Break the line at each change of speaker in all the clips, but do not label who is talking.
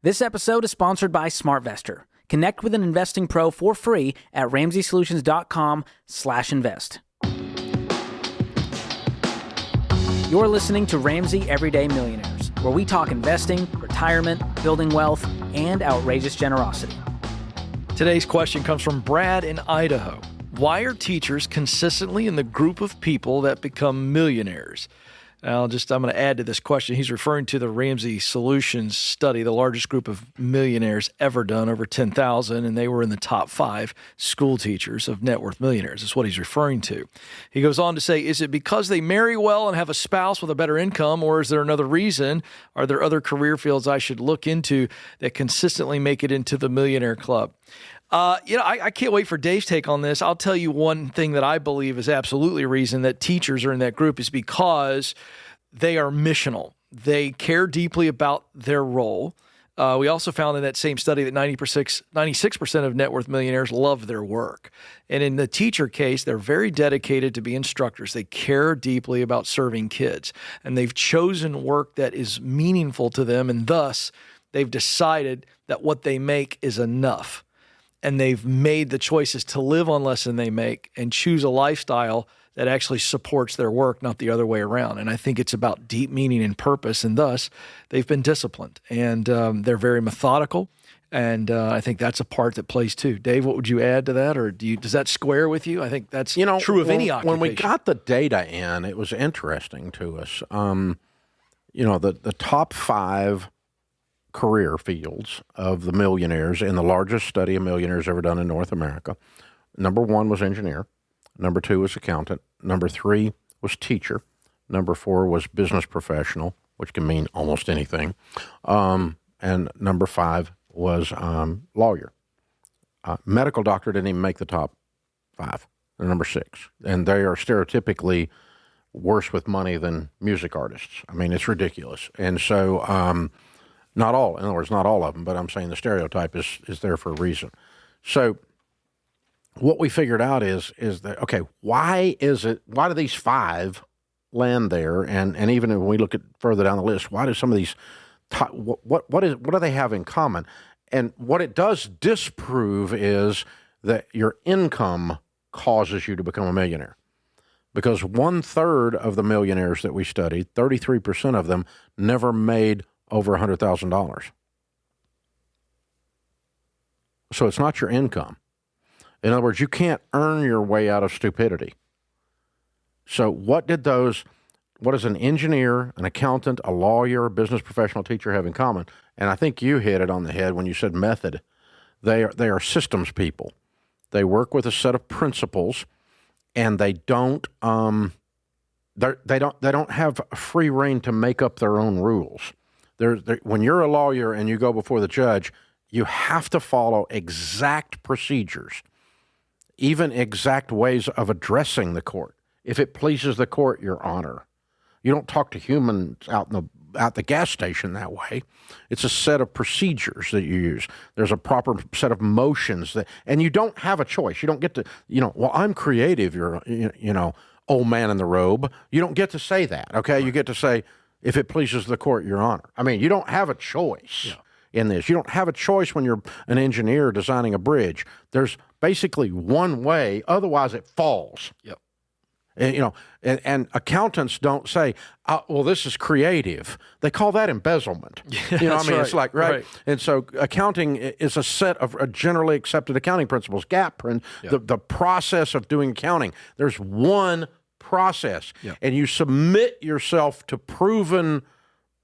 This episode is sponsored by SmartVestor. Connect with an investing pro for free at RamseySolutions.com/invest. You're listening to Ramsey Everyday Millionaires, where we talk investing, retirement, building wealth, and outrageous generosity.
Today's question comes from Brad in Idaho. Why are teachers consistently in the group of people that become millionaires? I'm going to add to this question. He's referring to the Ramsey Solutions study, the largest group of millionaires ever done, over 10,000, and they were in the top 5 school teachers of net worth millionaires. That's what he's referring to. He goes on to say, is it because they marry well and have a spouse with a better income, or is there another reason? Are there other career fields I should look into that consistently make it into the millionaire club? I can't wait for Dave's take on this. I'll tell you one thing that I believe is absolutely a reason that teachers are in that group is because they are missional. They care deeply about their role. We also found in that same study that 96% of net worth millionaires love their work. And in the teacher case, they're very dedicated to be instructors. They care deeply about serving kids. And they've chosen work that is meaningful to them. And thus, they've decided that what they make is enough. And they've made the choices to live on less than they make and choose a lifestyle that actually supports their work, not the other way around. And I think it's about deep meaning and purpose, and thus they've been disciplined. And they're very methodical, and I think that's a part that plays too. Dave, what would you add to that, or does that square with you? I think that's true of any occupation.
When we got the data in, it was interesting to us. The top 5 career fields of the millionaires in the largest study of millionaires ever done in North America. Number 1 was engineer. Number 2 was accountant. Number 3 was teacher. Number 4 was business professional, which can mean almost anything. And number 5 was lawyer. Medical doctor didn't even make the top 5. They're number 6. And they are stereotypically worse with money than music artists. I mean, it's ridiculous. And so not all, in other words, not all of them, but I'm saying the stereotype is there for a reason. So what we figured out is that, okay, why do these 5 land there? And even when we look at further down the list, why do some of these, what do they have in common? And what it does disprove is that your income causes you to become a millionaire. Because 1/3 of the millionaires that we studied, 33% of them, never made over $100,000. So it's not your income. In other words, you can't earn your way out of stupidity. So what does an engineer, an accountant, a lawyer, a business professional, teacher have in common? And I think you hit it on the head when you said method. They are systems people. They work with a set of principles, and they don't have free rein to make up their own rules. When you're a lawyer and you go before the judge, you have to follow exact procedures, even exact ways of addressing the court. If it pleases the court, Your Honor. You don't talk to humans out the gas station that way. It's a set of procedures that you use. There's a proper set of motions and you don't have a choice. You don't get to, well, I'm creative. You're, old man in the robe. You don't get to say that. Okay. Right. You get to say, if it pleases the court, Your Honor. I mean, you don't have a choice in this. You don't have a choice when you're an engineer designing a bridge. There's basically one way, otherwise it falls.
Yep.
And, and accountants don't say, well, this is creative. They call that embezzlement.
Yeah,
Right. It's like, right? And so accounting is a set of generally accepted accounting principles, GAAP, the process of doing accounting. There's one process, and you submit yourself to proven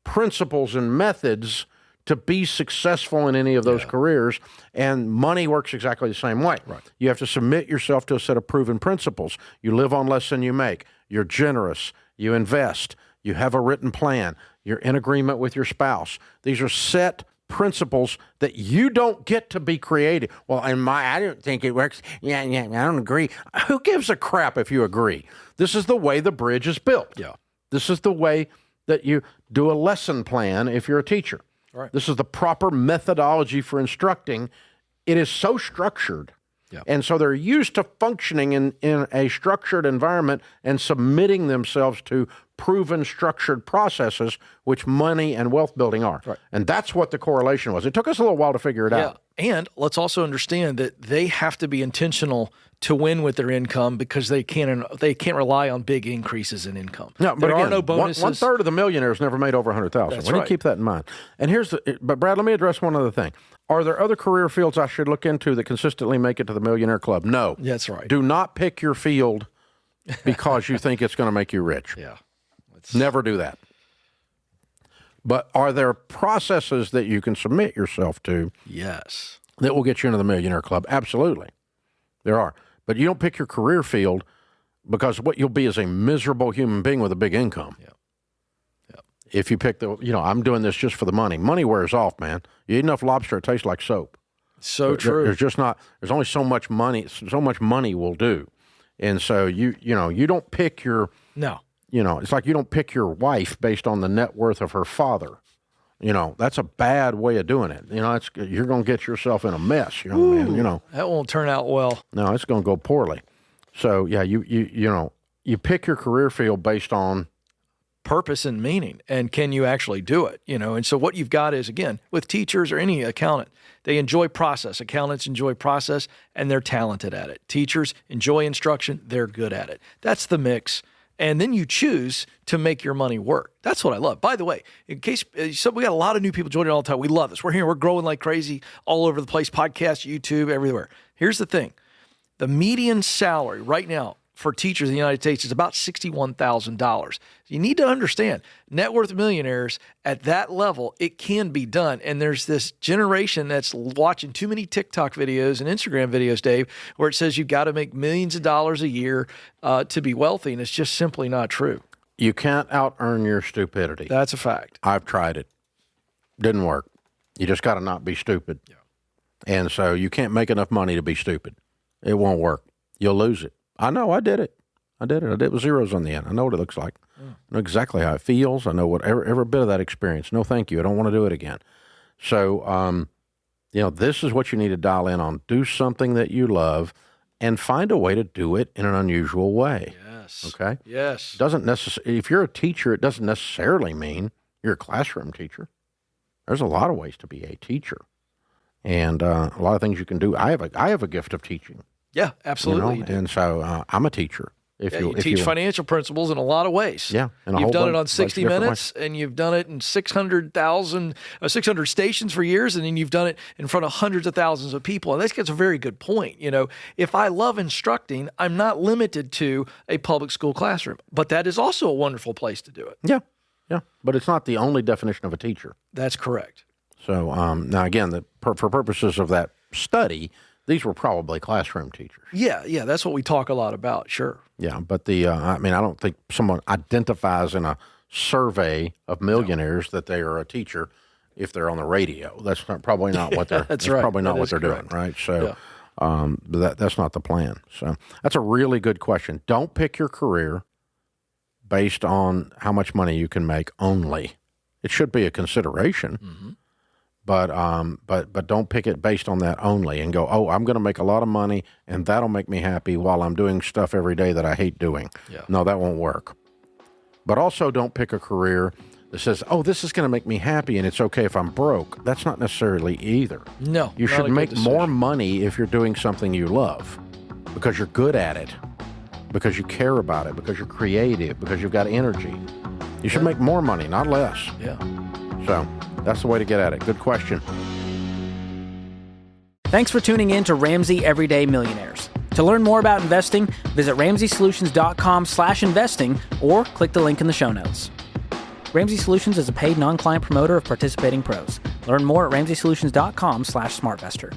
principles and methods to be successful in any of those careers, and money works exactly the same way.
Right.
You have to submit yourself to a set of proven principles. You live on less than you make. You're generous. You invest. You have a written plan. You're in agreement with your spouse. These are set principles that you don't get to be creative. Well, I don't think it works. Yeah, I don't agree. Who gives a crap if you agree? This is the way the bridge is built.
Yeah.
This is the way that you do a lesson plan if you're a teacher.
Right.
This is the proper methodology for instructing. It is so structured.
Yeah.
And so they're used to functioning in a structured environment and submitting themselves to proven structured processes, which money and wealth building are.
Right.
And that's what the correlation was. It took us a little while to figure it out.
And let's also understand that they have to be intentional to win with their income because they can't rely on big increases in income.
No, but
there
again,
are no bonuses.
One third of the millionaires never made over 100,000.
That's
We need
right.
to keep that in mind. And but Brad, let me address one other thing. Are there other career fields I should look into that consistently make it to the Millionaire Club? No.
That's right.
Do not pick your field because you think it's going to make you rich.
Yeah.
Never do that. But are there processes that you can submit yourself to?
Yes.
That will get you into the Millionaire Club? Absolutely. There are. But you don't pick your career field because what you'll be is a miserable human being with a big income.
Yeah.
If you pick I'm doing this just for the money. Money wears off, man. You eat enough lobster, it tastes like soap.
So true.
There's only so much money will do. And so you don't pick your,
No.
It's like you don't pick your wife based on the net worth of her father. That's a bad way of doing it. You're going to get yourself in a mess, man.
That won't turn out well.
No, it's going to go poorly. So, yeah, you pick your career field based on
purpose and meaning, and can you actually do it? And so what you've got is, again, with teachers or any accountant, they enjoy process. Accountants enjoy process, and they're talented at it. Teachers enjoy instruction. They're good at it. That's the mix. And then you choose to make your money work. That's what I love. By the way, in case so we got a lot of new people joining all the time. We love this. We're growing like crazy all over the place, podcast, YouTube, everywhere. Here's the thing. The median salary right now for teachers in the United States is about $61,000. You need to understand, net worth millionaires at that level, it can be done. And there's this generation that's watching too many TikTok videos and Instagram videos, Dave, where it says you've got to make millions of dollars a year to be wealthy. And it's just simply not true.
You can't out-earn your stupidity.
That's a fact.
I've tried it. Didn't work. You just got to not be stupid. Yeah. And so you can't make enough money to be stupid. It won't work. You'll lose it. I know. I did it. I did it with zeros on the end. I know what it looks like. I know exactly how it feels. I know what every bit of that experience. No, thank you. I don't want to do it again. So, this is what you need to dial in on. Do something that you love and find a way to do it in an unusual way.
Yes.
Okay?
Yes.
If you're a teacher, it doesn't necessarily mean you're a classroom teacher. There's a lot of ways to be a teacher. And a lot of things you can do. I have a gift of teaching.
Yeah, absolutely.
And so I'm a teacher.
You teach financial principles in a lot of ways.
Yeah.
You've done it on 60 Minutes, and you've done it in 600 stations for years, and then you've done it in front of hundreds of thousands of people. And that's a very good point. If I love instructing, I'm not limited to a public school classroom. But that is also a wonderful place to do it.
Yeah. Yeah. But it's not the only definition of a teacher.
That's correct.
So now, again, for purposes of that study, these were probably classroom teachers.
Yeah, that's what we talk a lot about, sure.
Yeah, but I don't think someone identifies in a survey of millionaires that they are a teacher if they're on the radio. That's probably not what they're.
That's right.
Probably not what they're doing, right? So, that's not the plan. So that's a really good question. Don't pick your career based on how much money you can make only. It should be a consideration. Mm-hmm. But don't pick it based on that only and go, I'm going to make a lot of money and that'll make me happy while I'm doing stuff every day that I hate doing.
Yeah.
No, that won't work. But also don't pick a career that says, this is going to make me happy and it's okay if I'm broke. That's not necessarily either.
No.
You should make more money if you're doing something you love because you're good at it, because you care about it, because you're creative, because you've got energy. You should make more money, not less.
Yeah.
So that's the way to get at it. Good question.
Thanks for tuning in to Ramsey Everyday Millionaires. To learn more about investing, visit RamseySolutions.com/investing or click the link in the show notes. Ramsey Solutions is a paid non-client promoter of participating pros. Learn more at RamseySolutions.com/SmartVestor.